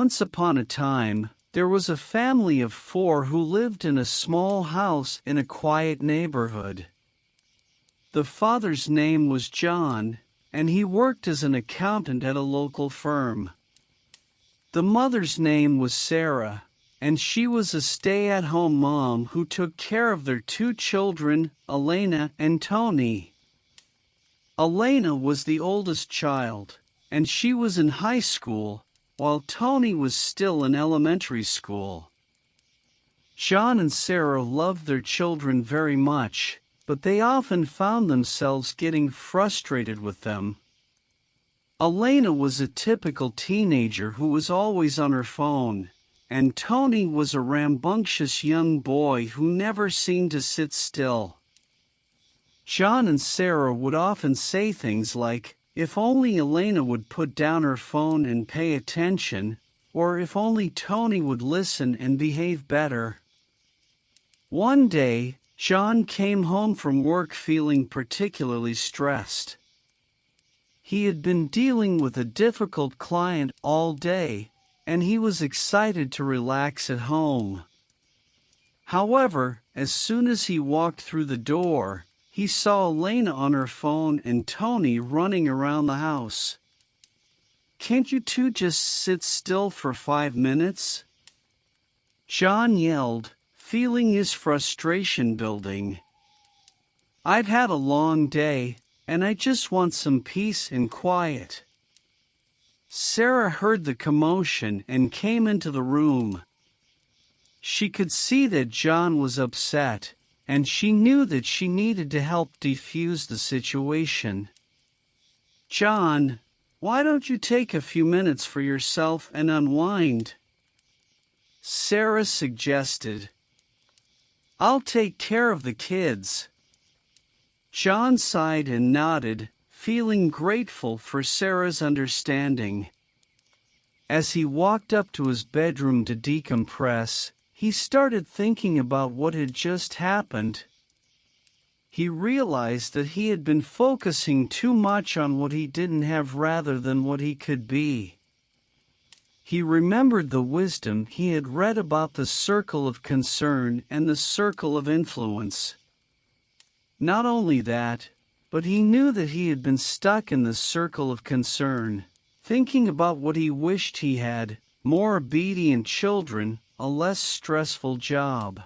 Once upon a time, there was a family of 4 who lived in a small house in a quiet neighborhood. The father's name was John, and he worked as an accountant at a local firm. The mother's name was Sarah, and she was a stay-at-home mom who took care of their 2 children, Elena and Tony. Elena was the oldest child, and she was in high school, while Tony was still in elementary school. John and Sarah loved their children very much, but they often found themselves getting frustrated with them. Elena was a typical teenager who was always on her phone, and Tony was a rambunctious young boy who never seemed to sit still. John and Sarah would often say things like, "If only Elena would put down her phone and pay attention," or "if only Tony would listen and behave better." One day, John came home from work feeling particularly stressed. He had been dealing with a difficult client all day, and he was excited to relax at home. However, as soon as he walked through the door, he saw Elena on her phone and Tony running around the house. "Can't you 2 just sit still for 5 minutes?" John yelled, feeling his frustration building. "I've had a long day, and I just want some peace and quiet." Sarah heard the commotion and came into the room. She could see that John was upset, and she knew that she needed to help defuse the situation. "John, why don't you take a few minutes for yourself and unwind?" Sarah suggested. "I'll take care of the kids." John sighed and nodded, feeling grateful for Sarah's understanding. As he walked up to his bedroom to decompress, he started thinking about what had just happened. He realized that he had been focusing too much on what he didn't have rather than what he could be. He remembered the wisdom he had read about the circle of concern and the circle of influence. Not only that, but he knew that he had been stuck in the circle of concern, thinking about what he wished he had: more obedient children, a less stressful job.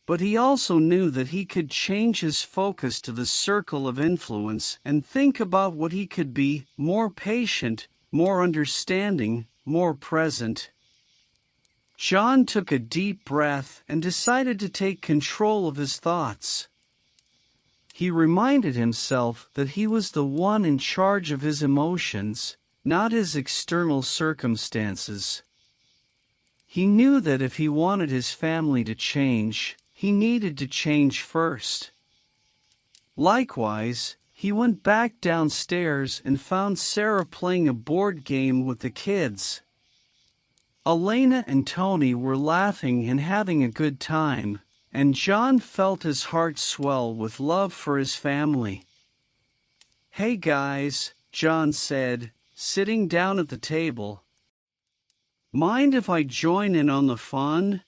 But he also knew that he could change his focus to the circle of influence and think about what he could be: more patient, more understanding, more present. John took a deep breath and decided to take control of his thoughts. He reminded himself that he was the one in charge of his emotions, not his external circumstances. He knew that if he wanted his family to change, he needed to change first. Likewise, he went back downstairs and found Sarah playing a board game with the kids. Elena and Tony were laughing and having a good time, and John felt his heart swell with love for his family. "Hey guys," John said, sitting down at the table. "Mind if I join in on the fun?"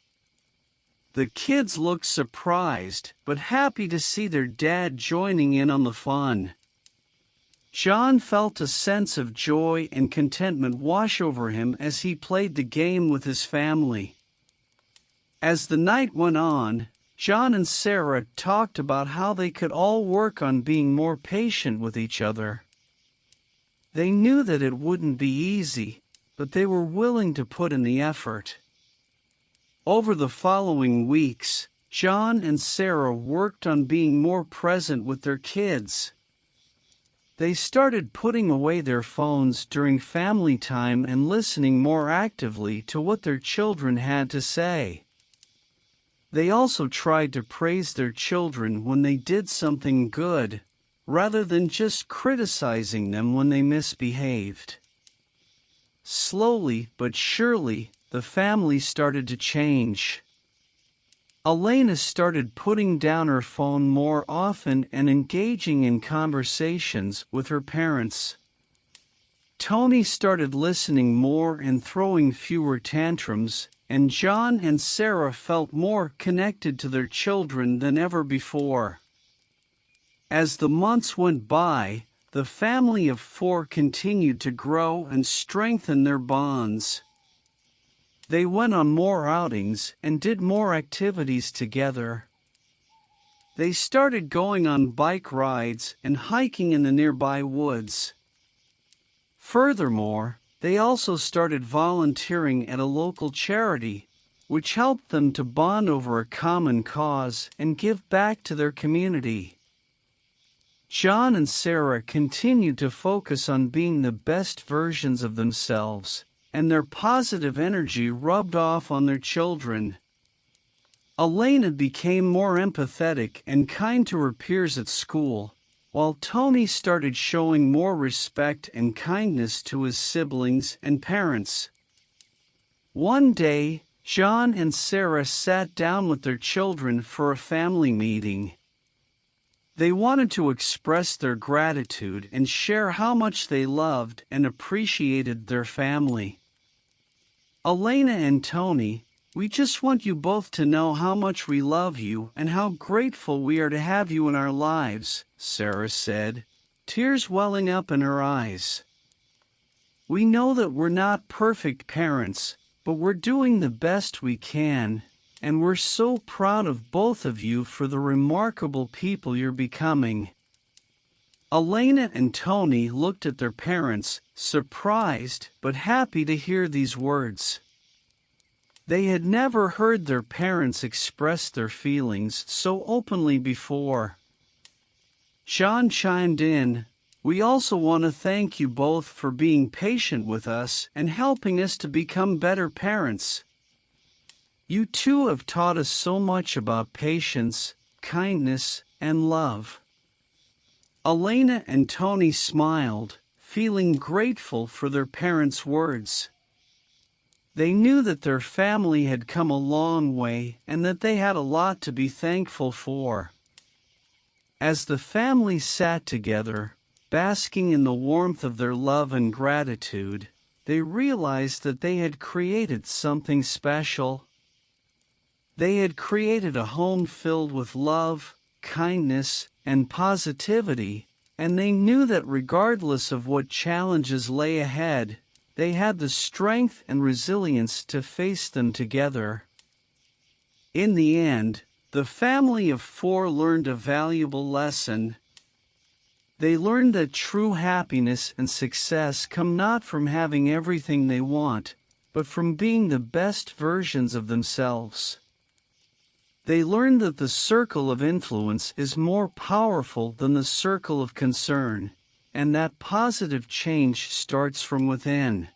The kids looked surprised, but happy to see their dad joining in on the fun. John felt a sense of joy and contentment wash over him as he played the game with his family. As the night went on, John and Sarah talked about how they could all work on being more patient with each other. They knew that it wouldn't be easy, but they were willing to put in the effort. Over the following weeks, John and Sarah worked on being more present with their kids. They started putting away their phones during family time and listening more actively to what their children had to say. They also tried to praise their children when they did something good, rather than just criticizing them when they misbehaved. Slowly but surely, the family started to change. Elena started putting down her phone more often and engaging in conversations with her parents. Tony started listening more and throwing fewer tantrums, and John and Sarah felt more connected to their children than ever before. As the months went by, the family of four continued to grow and strengthen their bonds. They went on more outings and did more activities together. They started going on bike rides and hiking in the nearby woods. Furthermore, they also started volunteering at a local charity, which helped them to bond over a common cause and give back to their community. John and Sarah continued to focus on being the best versions of themselves, and their positive energy rubbed off on their children. Elena became more empathetic and kind to her peers at school, while Tony started showing more respect and kindness to his siblings and parents. One day, John and Sarah sat down with their children for a family meeting. They wanted to express their gratitude and share how much they loved and appreciated their family. Elena and Tony, we just want you both to know how much we love you and how grateful we are to have you in our lives, Sarah said, tears welling up in her eyes. We know that we're not perfect parents, but we're doing the best we can, and we're so proud of both of you for the remarkable people you're becoming. Elena and Tony looked at their parents, surprised but happy to hear these words. They had never heard their parents express their feelings so openly before. John chimed in, "We also want to thank you both for being patient with us and helping us to become better parents. You two have taught us so much about patience, kindness, and love." Elena and Tony smiled, feeling grateful for their parents' words. They knew that their family had come a long way and that they had a lot to be thankful for. As the family sat together, basking in the warmth of their love and gratitude, they realized that they had created something special. They had created a home filled with love, kindness, and positivity, and they knew that regardless of what challenges lay ahead, they had the strength and resilience to face them together. In the end, the family of four learned a valuable lesson. They learned that true happiness and success come not from having everything they want, but from being the best versions of themselves. They learned that the circle of influence is more powerful than the circle of concern, and that positive change starts from within.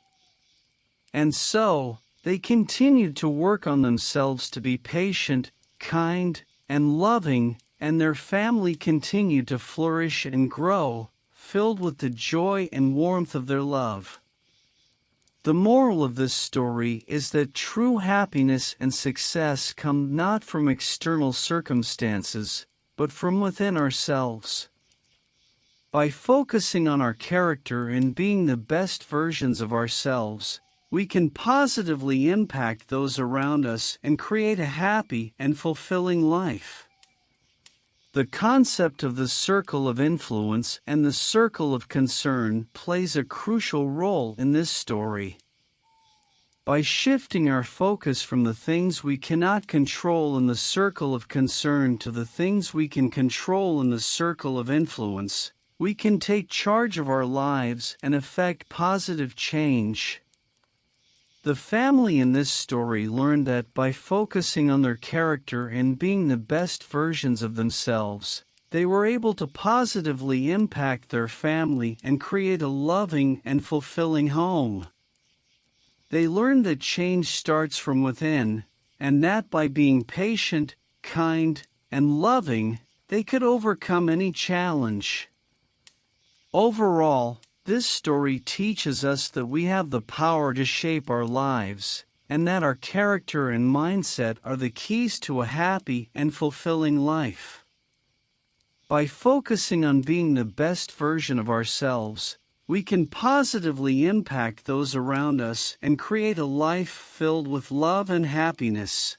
And so, they continued to work on themselves to be patient, kind, and loving, and their family continued to flourish and grow, filled with the joy and warmth of their love. The moral of this story is that true happiness and success come not from external circumstances, but from within ourselves. By focusing on our character and being the best versions of ourselves, we can positively impact those around us and create a happy and fulfilling life. The concept of the circle of influence and the circle of concern plays a crucial role in this story. By shifting our focus from the things we cannot control in the circle of concern to the things we can control in the circle of influence, we can take charge of our lives and effect positive change. The family in this story learned that by focusing on their character and being the best versions of themselves, they were able to positively impact their family and create a loving and fulfilling home. They learned that change starts from within, and that by being patient, kind, and loving, they could overcome any challenge. Overall, this story teaches us that we have the power to shape our lives, and that our character and mindset are the keys to a happy and fulfilling life. By focusing on being the best version of ourselves, we can positively impact those around us and create a life filled with love and happiness.